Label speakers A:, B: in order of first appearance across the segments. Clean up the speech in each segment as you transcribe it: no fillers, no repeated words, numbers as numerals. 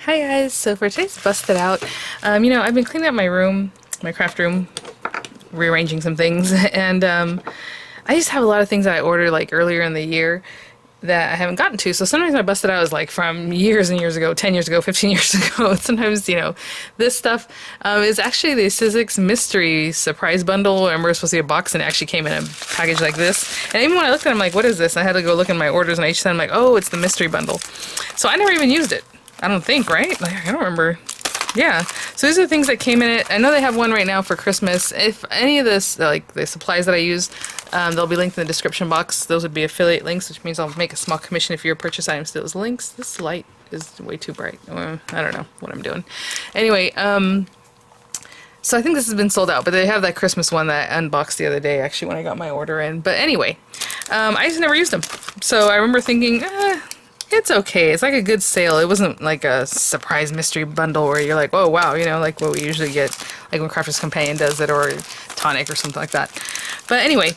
A: Hi guys, so for today's Busted Out, I've been cleaning up my room, my craft room, rearranging some things, and I just have a lot of things that I ordered like earlier in the year that I haven't gotten to. So sometimes my Busted Out is like from years and years ago, 10 years ago, 15 years ago. Sometimes, this stuff is actually the Sizzix mystery surprise bundle, and we're supposed to get a box, and it actually came in a package like this. And even when I looked at it, I'm like, what is this? I had to go look in my orders on HSN. I'm like, oh, it's the mystery bundle. So I never even used it. I don't think, right? Like, I don't remember. Yeah. So these are the things that came in it. I know they have one right now for Christmas. If any of this, like the supplies that I use, they'll be linked in the description box. Those would be affiliate links, which means I'll make a small commission if your purchase items to those links. This light is way too bright. I don't know what I'm doing. Anyway, so I think this has been sold out, but they have that Christmas one that I unboxed the other day, actually, when I got my order in. But anyway, I just never used them. So I remember thinking, it's okay. It's like a good sale. It wasn't like a surprise mystery bundle where you're like, oh wow, like what we usually get, like when Crafter's Companion does it, or Tonic or something like that. But anyway,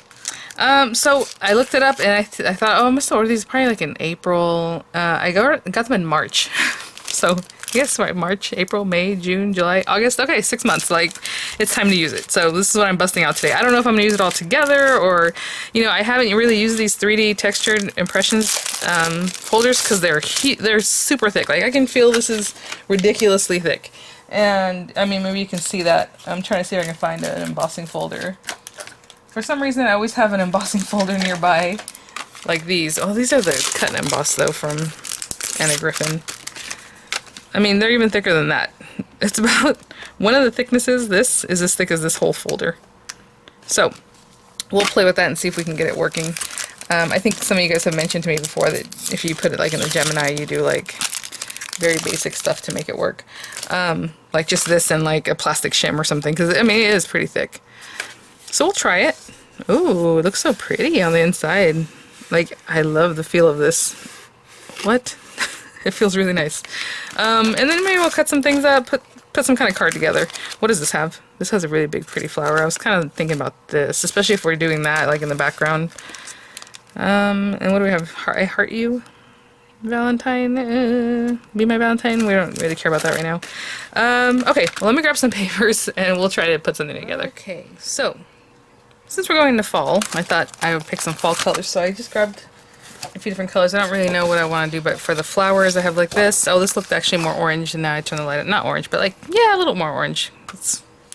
A: so I looked it up and I thought, oh, I must order these probably like in April. I got them in March. So I guess right, March, April, May, June, July, August. Okay, 6 months. Like, it's time to use it. So this is what I'm busting out today. I don't know if I'm gonna use it all together, or I haven't really used these 3D textured impressions folders because they're super thick. Like, I can feel this is ridiculously thick. And I mean, maybe you can see that. I'm trying to see if I can find an embossing folder. For some reason, I always have an embossing folder nearby, like these. Oh, these are the cut and emboss though from Anna Griffin. I mean, they're even thicker than that. It's about one of the thicknesses. This is as thick as this whole folder. So we'll play with that and see if we can get it working. I think some of you guys have mentioned to me before that if you put it like in the Gemini, you do like very basic stuff to make it work. Like just this and like a plastic shim or something, because I mean, it is pretty thick. So we'll try it. Ooh, it looks so pretty on the inside. Like, I love the feel of this. What? It feels really nice. And then maybe we'll cut some things up, put some kind of card together. What does this have? This has a really big, pretty flower. I was kind of thinking about this, especially if we're doing that, like in the background. And what do we have? I heart you, Valentine. Be my Valentine. We don't really care about that right now. Okay, well, let me grab some papers and we'll try to put something together. Okay, so since we're going into fall, I thought I would pick some fall colors, so I just grabbed a few different colors. I don't really know what I want to do, but for the flowers I have like this. Oh, this looked actually more orange, and now I turn the light up. Not orange, but like, yeah, a little more orange.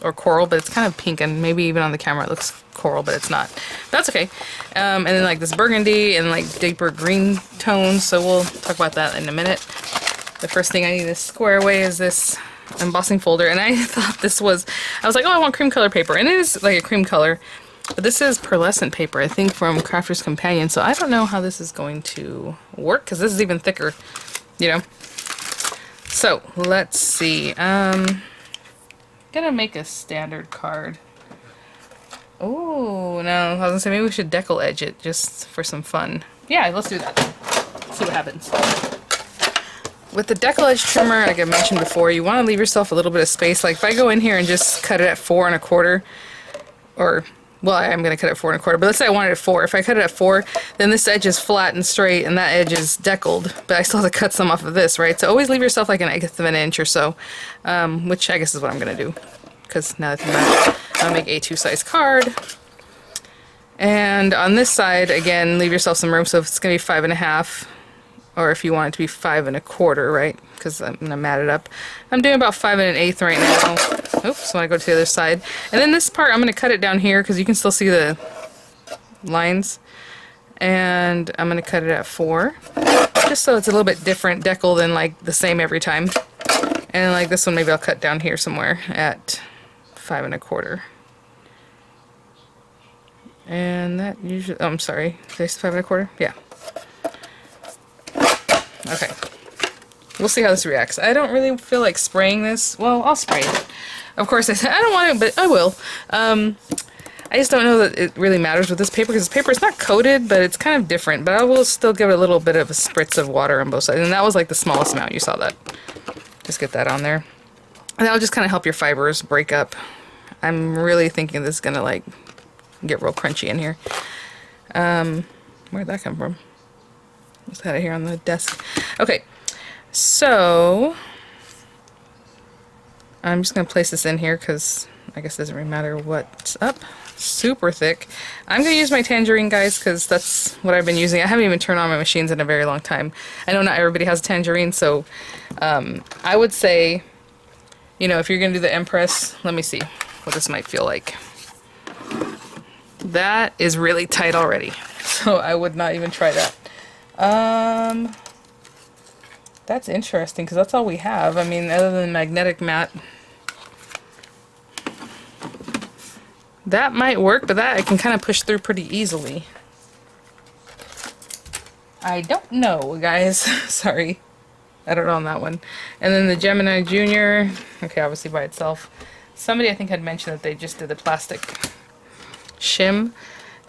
A: Or coral, but it's kind of pink, and maybe even on the camera it looks coral, but it's not. That's okay. And then like this burgundy and like deeper green tones, so we'll talk about that in a minute. The first thing I need to square away is this embossing folder, and I thought I was like, oh, I want cream color paper, and it is like a cream color. But this is pearlescent paper, I think, from Crafter's Companion, so I don't know how this is going to work, because this is even thicker, So, let's see. Gonna make a standard card. Oh, no, I was gonna say maybe we should decal edge it, just for some fun. Yeah, let's do that. See what happens. With the decal edge trimmer, like I mentioned before, you want to leave yourself a little bit of space. Like, if I go in here and just cut it at 4 1/4, or... well, I'm going to cut it 4 1/4, but let's say I wanted it 4. If I cut it at 4, then this edge is flat and straight, and that edge is deckled, but I still have to cut some off of this, right? So always leave yourself like an eighth of an inch or so, which I guess is what I'm going to do, because now that I'm back, I'll make a 2-size card. And on this side, again, leave yourself some room, so if it's going to be 5 1/2, or if you want it to be 5 1/4, right? Because I'm going to mat it up. I'm doing about 5 1/8 right now. Oops, when I go to the other side. And then this part, I'm going to cut it down here because you can still see the lines. And I'm going to cut it at 4. Just so it's a little bit different decal than like the same every time. And like this one, maybe I'll cut down here somewhere at 5 1/4. And that usually, oh, I'm sorry. Did I say 5 1/4? Yeah. Okay. We'll see how this reacts. I don't really feel like spraying this. Well, I'll spray it. Of course, I said I don't want it, but I will. I just don't know that it really matters with this paper, because this paper is not coated, but it's kind of different. But I will still give it a little bit of a spritz of water on both sides. And that was like the smallest amount. You saw that. Just get that on there. And that'll just kind of help your fibers break up. I'm really thinking this is going to like get real crunchy in here. Where'd that come from? Just had it here on the desk. Okay, so I'm just going to place this in here because I guess it doesn't really matter what's up. Super thick. I'm going to use my tangerine, guys, because that's what I've been using. I haven't even turned on my machines in a very long time. I know not everybody has tangerine, so I would say, you know, if you're going to do the Empress, let me see what this might feel like. That is really tight already, so I would not even try that. That's interesting because that's all we have. I mean, other than magnetic mat. That might work, but that I can kind of push through pretty easily. I don't know, guys. Sorry. I don't know on that one. And then the Gemini Junior. Okay, obviously by itself. Somebody I think had mentioned that they just did the plastic shim.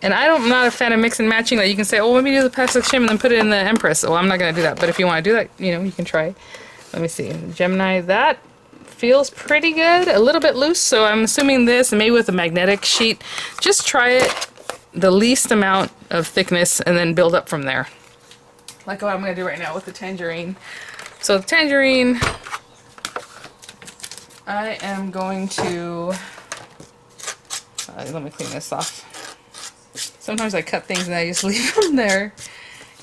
A: And I'm not a fan of mix and matching. That you can say, oh, let me do the plastic shim and then put it in the Empress. Well, I'm not going to do that. But if you want to do that, you know, you can try. Let me see. Gemini, that feels pretty good. A little bit loose, so I'm assuming this, and maybe with a magnetic sheet, just try it the least amount of thickness and then build up from there. Like what I'm going to do right now with the tangerine. So the tangerine, I am going to, let me clean this off. Sometimes I cut things and I just leave them there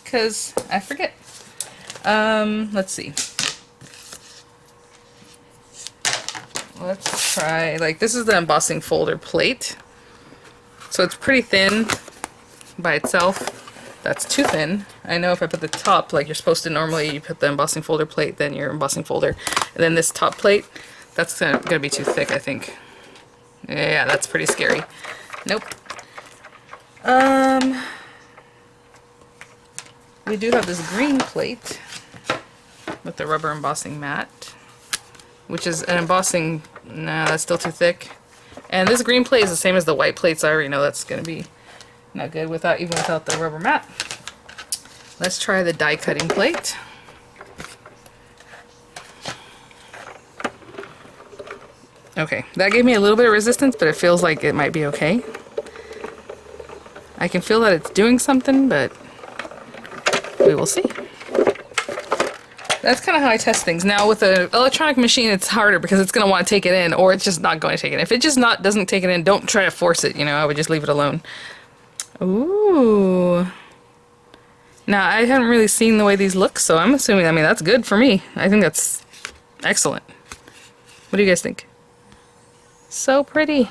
A: because I forget. Let's see. Let's try, like, this is the embossing folder plate. So it's pretty thin by itself. That's too thin. I know if I put the top, like you're supposed to normally, you put the embossing folder plate, then your embossing folder, and then this top plate, that's gonna be too thick, I think. Yeah, that's pretty scary. Nope. We do have this green plate with the rubber embossing mat, which is an embossing, nah, that's still too thick. And this green plate is the same as the white plates. I already know that's gonna be not good even without the rubber mat. Let's try the die cutting plate. Okay, that gave me a little bit of resistance, but it feels like it might be okay. I can feel that it's doing something, but we will see. That's kind of how I test things. Now with an electronic machine, it's harder because it's going to want to take it in, or it's just not going to take it in. If it just doesn't take it in, don't try to force it, you know, I would just leave it alone. Ooh. Now, I haven't really seen the way these look, so I'm assuming, I mean, that's good for me. I think that's excellent. What do you guys think? So pretty.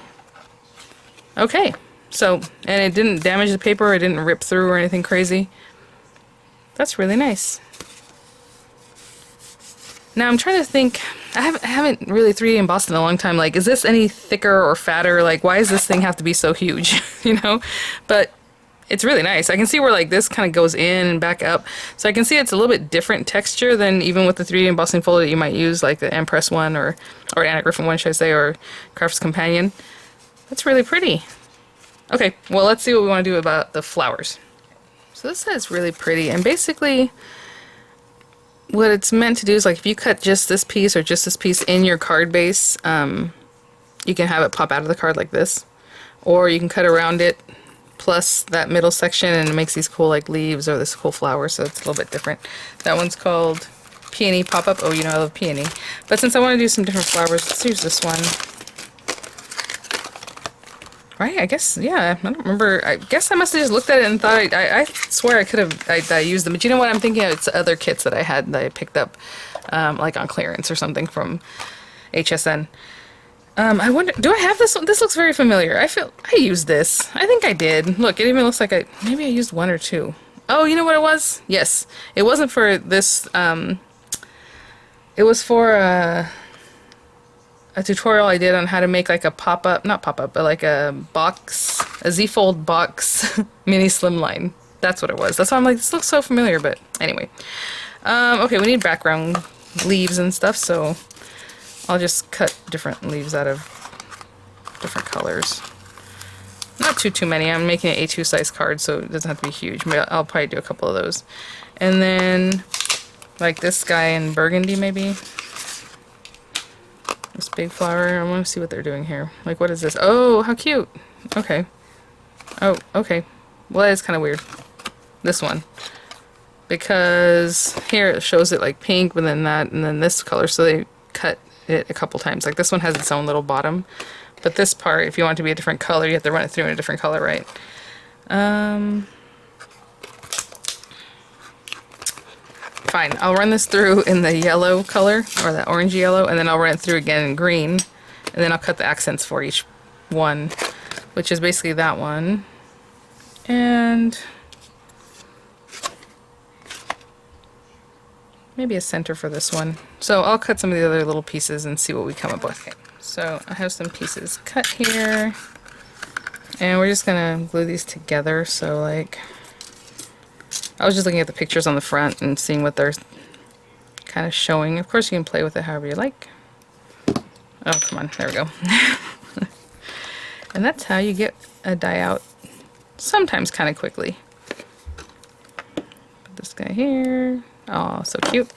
A: Okay. So, and it didn't damage the paper, it didn't rip through or anything crazy. That's really nice. Now I'm trying to think, I haven't really 3D embossed in a long time, like, is this any thicker or fatter? Like, why does this thing have to be so huge? You know? But it's really nice. I can see where, like, this kind of goes in and back up. So I can see it's a little bit different texture than even with the 3D embossing folder that you might use, like the Empress one or Anna Griffin one, should I say, or Craft's Companion. That's really pretty. Okay, well, let's see what we want to do about the flowers. So this is really pretty, and basically what it's meant to do is, like, if you cut just this piece or just this piece in your card base, you can have it pop out of the card like this, or you can cut around it plus that middle section and it makes these cool, like, leaves or this cool flower, so it's a little bit different. That one's called Peony Pop-Up. Oh, you know I love peony. But since I want to do some different flowers, let's use this one. Right, I guess, yeah, I don't remember. I guess I must have just looked at it and thought, I swear I could have, I used them. But you know what I'm thinking of? It's other kits that I had that I picked up, like on clearance or something from HSN. I wonder, do I have this one? This looks very familiar. I used this. I think I did. Look, it even looks like maybe I used one or two. Oh, you know what it was? Yes. It wasn't for this, it was for, a tutorial I did on how to make, like, a pop-up, not pop-up, but like a box, a Z-fold box mini slimline. That's what it was. That's why I'm like, this looks so familiar, but anyway. Okay, we need background leaves and stuff, so I'll just cut different leaves out of different colors. Not too many. I'm making an A2 size card, so it doesn't have to be huge, but I'll probably do a couple of those. And then, like this guy in burgundy, maybe. This big flower. I want to see what they're doing here. Like, what is this? Oh, how cute. Okay. Oh, okay. Well, that is kind of weird. This one. Because here it shows it like pink, but then that, and then this color. So they cut it a couple times. Like this one has its own little bottom, but this part, if you want it to be a different color, you have to run it through in a different color, right? Fine, I'll run this through in the yellow color, or the orangey yellow, and then I'll run it through again in green, and then I'll cut the accents for each one, which is basically that one, and maybe a center for this one. So I'll cut some of the other little pieces and see what we come up with. Okay, so I have some pieces cut here, and we're just gonna glue these together. So like, I was just looking at the pictures on the front and seeing what they're kind of showing. Of course you can play with it however you like. Oh, come on, there we go. And that's how you get a die out, sometimes kind of quickly. Put this guy here. Oh, so cute.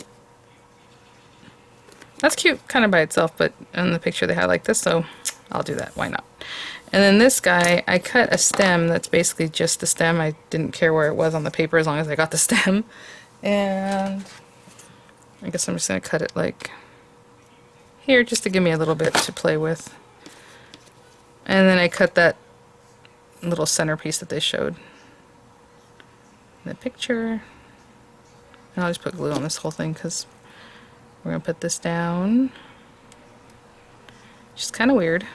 A: That's cute kind of by itself, but in the picture they had like this, so I'll do that. Why not? And then this guy, I cut a stem that's basically just the stem. I didn't care where it was on the paper as long as I got the stem. And I guess I'm just going to cut it like here just to give me a little bit to play with. And then I cut that little centerpiece that they showed in the picture. And I'll just put glue on this whole thing because we're going to put this down. Which is kind of weird.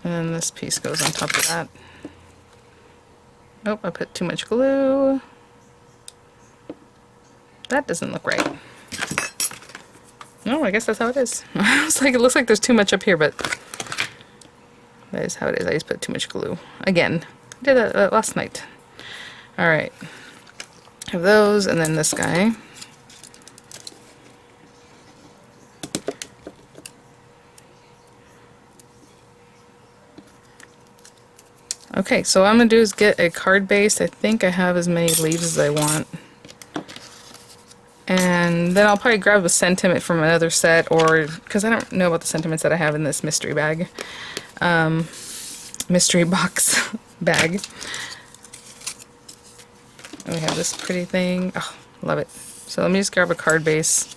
A: And then this piece goes on top of that. Nope, I put too much glue. That doesn't look right. No, I guess that's how it is. It's like, it looks like there's too much up here, but that is how it is. I just put too much glue. Again, I did that last night. Alright. I have those, and then this guy. Okay, so what I'm going to do is get a card base. I think I have as many leaves as I want. And then I'll probably grab a sentiment from another set, or, because I don't know about the sentiments that I have in this mystery bag. Mystery box bag. And we have this pretty thing. Oh, love it. So let me just grab a card base,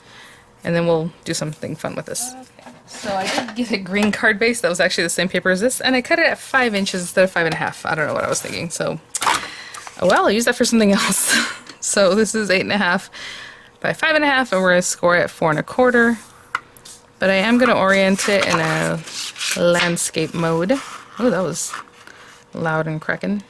A: and then we'll do something fun with this. Okay. So I did get a green card base that was actually the same paper as this, and I cut it at 5 inches instead of 5.5. I don't know what I was thinking. So, oh well, I'll use that for something else. So this is 8.5 by 5.5, and we're going to score it at 4.25. But I am going to orient it in a landscape mode. Oh, that was loud and cracking.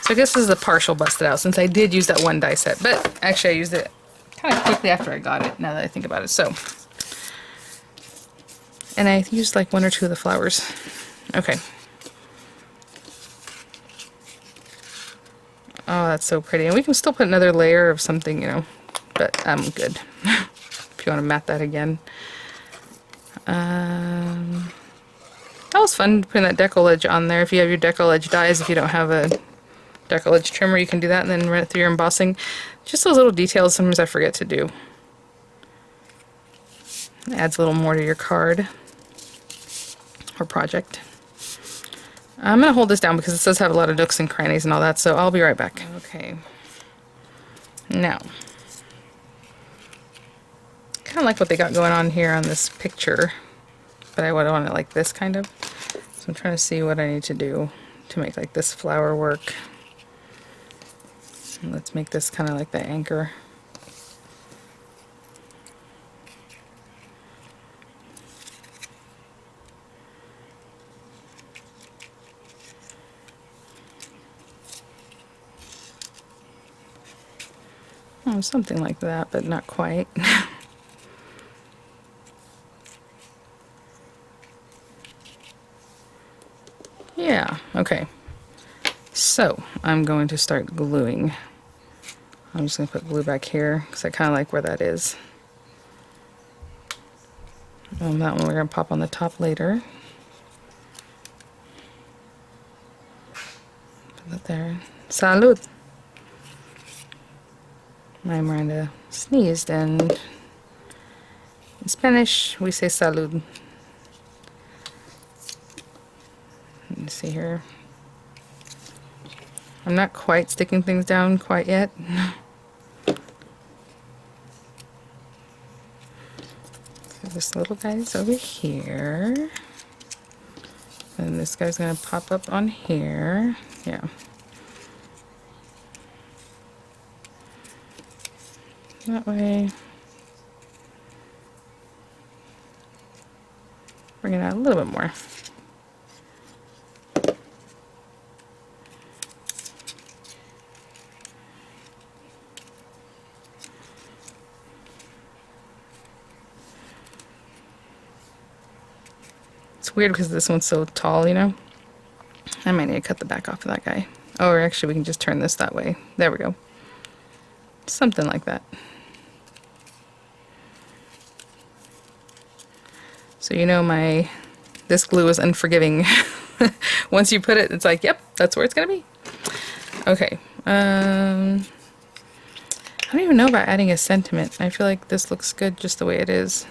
A: So I guess this is a partial busted out, since I did use that one die set. But actually I used it kind of quickly after I got it, now that I think about it. So, and I used like 1 or 2 of the flowers. Okay. Oh, that's so pretty. And we can still put another layer of something, you know, but I'm good. If you want to mat that again. That was fun putting that decal edge on there. If you have your decal edge dies, if you don't have a decal edge trimmer, you can do that and then run it through your embossing. Just those little details sometimes I forget to do. It adds a little more to your card or project. I'm going to hold this down because it does have a lot of nooks and crannies and all that, so I'll be right back. Okay. Now, kind of like what they got going on here on this picture, but I would want it like this kind of. So I'm trying to see what I need to do to make like this flower work. And let's make this kind of like the anchor. Oh, something like that, but not quite. Yeah, okay. So, I'm going to start gluing. I'm just going to put glue back here, because I kind of like where that is. That one we're going to pop on the top later. Put that there. Salud! My Miranda sneezed, and in Spanish we say salud. Let me see here. I'm not quite sticking things down quite yet. So this little guy's over here. And this guy's gonna pop up on here. Yeah. That way. Bring it out a little bit more. It's weird because this one's so tall, you know? I might need to cut the back off of that guy. Oh, or actually we can just turn this that way. There we go. Something like that. So you know this glue is unforgiving. Once you put it, it's like, yep, that's where it's gonna be. Okay. I don't even know about adding a sentiment. I feel like this looks good just the way it is.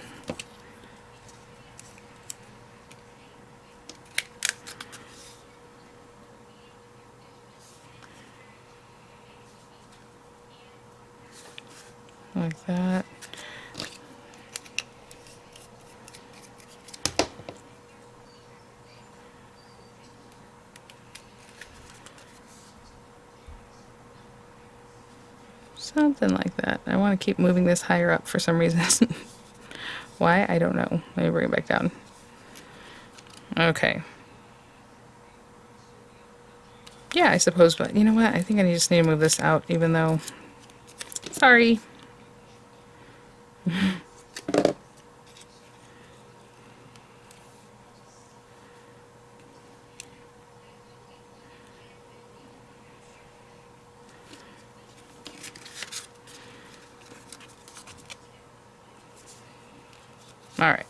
A: Like that. Something like that. I want to keep moving this higher up for some reason. Why? I don't know. Let me bring it back down. Okay. Yeah, I suppose, but you know what? I think I just need to move this out, even though... Sorry. Alright.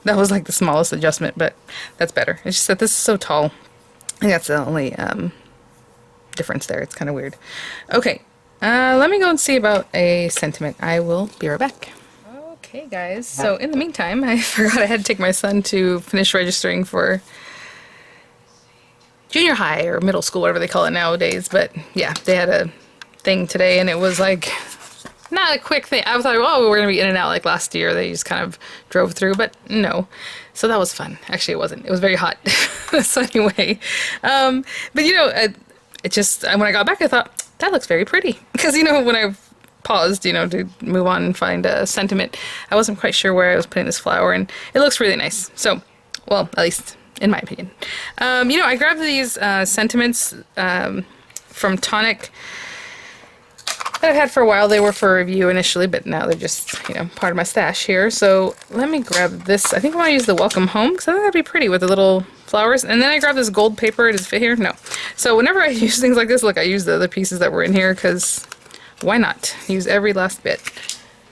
A: That was like the smallest adjustment, but that's better. It's just that this is so tall. I think that's the only difference there. It's kind of weird. Okay. Let me go and see about a sentiment. I will be right back. Okay, guys. So in the meantime, I forgot I had to take my son to finish registering for junior high or middle school, whatever they call it nowadays. But yeah, they had a thing today, and it was like not a quick thing. I thought, oh, we're gonna be in and out like last year. They just kind of drove through, but no. So that was fun. Actually, it wasn't. It was very hot. So anyway, but you know, it just when I got back, I thought that looks very pretty because you know when I paused, you know, to move on and find a sentiment, I wasn't quite sure where I was putting this flower, and it looks really nice. So, well, at least in my opinion. You know, I grabbed these sentiments from Tonic that I've had for a while. They were for review initially, but now they're just, you know, part of my stash here. So let me grab this. I think I want to use the Welcome Home because I think that'd be pretty with the little flowers. And then I grabbed this gold paper. Does it fit here? No. So whenever I use things like this, look, I use the other pieces that were in here because why not? Use every last bit.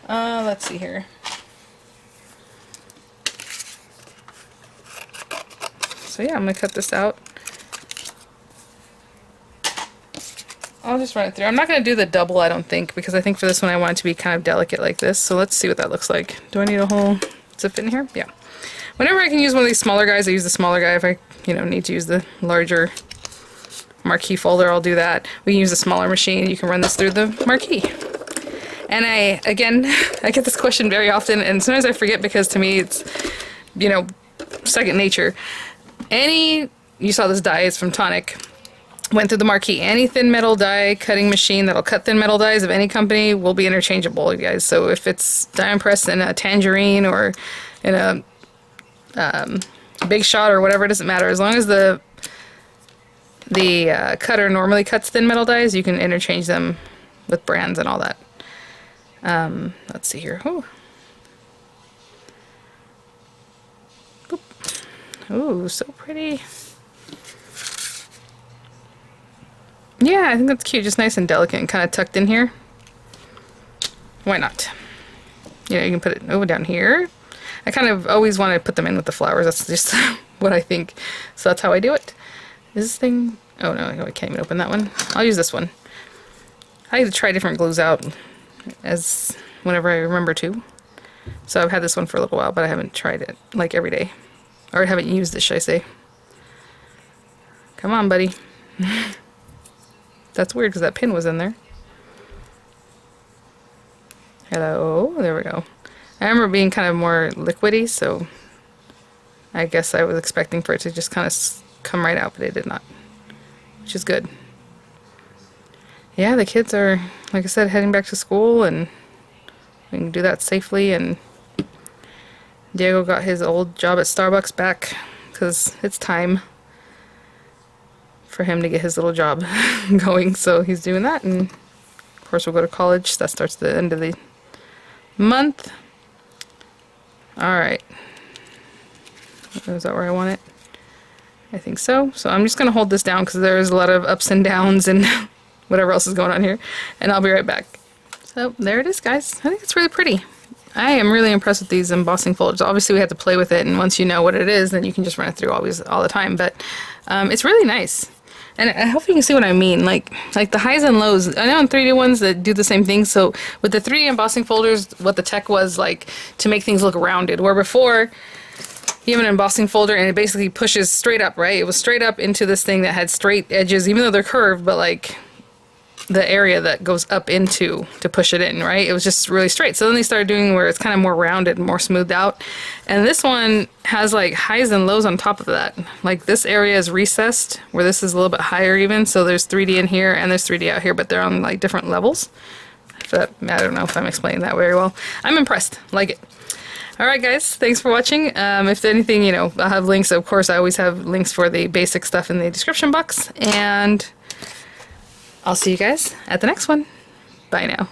A: Let's see here. So yeah, I'm going to cut this out. I'll just run it through. I'm not going to do the double, I don't think, because I think for this one I want it to be kind of delicate like this. So let's see what that looks like. Do I need a whole... Does it fit in here? Yeah. Whenever I can use one of these smaller guys, I use the smaller guy. If I, you know, need to use the larger marquee folder, I'll do that. We can use a smaller machine. You can run this through the marquee. And again, I get this question very often, and sometimes I forget because to me it's, you know, second nature. You saw this die, it's from Tonic. Went through the marquee. Any thin metal die cutting machine that'll cut thin metal dies of any company will be interchangeable, you guys. So if it's diamond press in a Tangerine or in a Big Shot or whatever, it doesn't matter. As long as the cutter normally cuts thin metal dies, you can interchange them with brands and all that. Let's see here. Ooh. Ooh, so pretty. Yeah, I think that's cute. Just nice and delicate and kind of tucked in here. Why not? You know, you can put it over down here. I kind of always want to put them in with the flowers. That's just what I think. So that's how I do it. Is this thing... Oh no, I can't even open that one. I'll use this one. I like to try different glues out as whenever I remember to. So I've had this one for a little while, but I haven't tried it like every day. Or I haven't used it, should I say. Come on, buddy. That's weird because that pin was in there. Hello, there we go. I remember it being kind of more liquidy, so I guess I was expecting for it to just kind of come right out, but it did not, which is good. Yeah, the kids are, like I said, heading back to school, and we can do that safely. And Diego got his old job at Starbucks back because it's time for him to get his little job going, so he's doing that. And of course we'll go to college. That starts at the end of the month. Alright. Is that where I want it? I think so. So I'm just going to hold this down because there's a lot of ups and downs and whatever else is going on here. And I'll be right back. So there it is, guys. I think it's really pretty. I am really impressed with these embossing folders. Obviously we have to play with it, and once you know what it is, then you can just run it through always all the time. But it's really nice. And I hope you can see what I mean, like the highs and lows. I know on 3D ones that do the same thing. So with the 3D embossing folders, what the tech was like to make things look rounded, where before you have an embossing folder and it basically pushes straight up, right? It was straight up into this thing that had straight edges, even though they're curved, but like the area that goes up into to push it in, right? It was just really straight. So then they started doing where it's kind of more rounded and more smoothed out. And this one has like highs and lows on top of that. Like this area is recessed, where this is a little bit higher even. So there's 3D in here and there's 3D out here, but they're on like different levels. But I don't know if I'm explaining that very well. I'm impressed. Like it. Alright guys, thanks for watching. If anything, you know, I'll have links. Of course, I always have links for the basic stuff in the description box. And I'll see you guys at the next one. Bye now.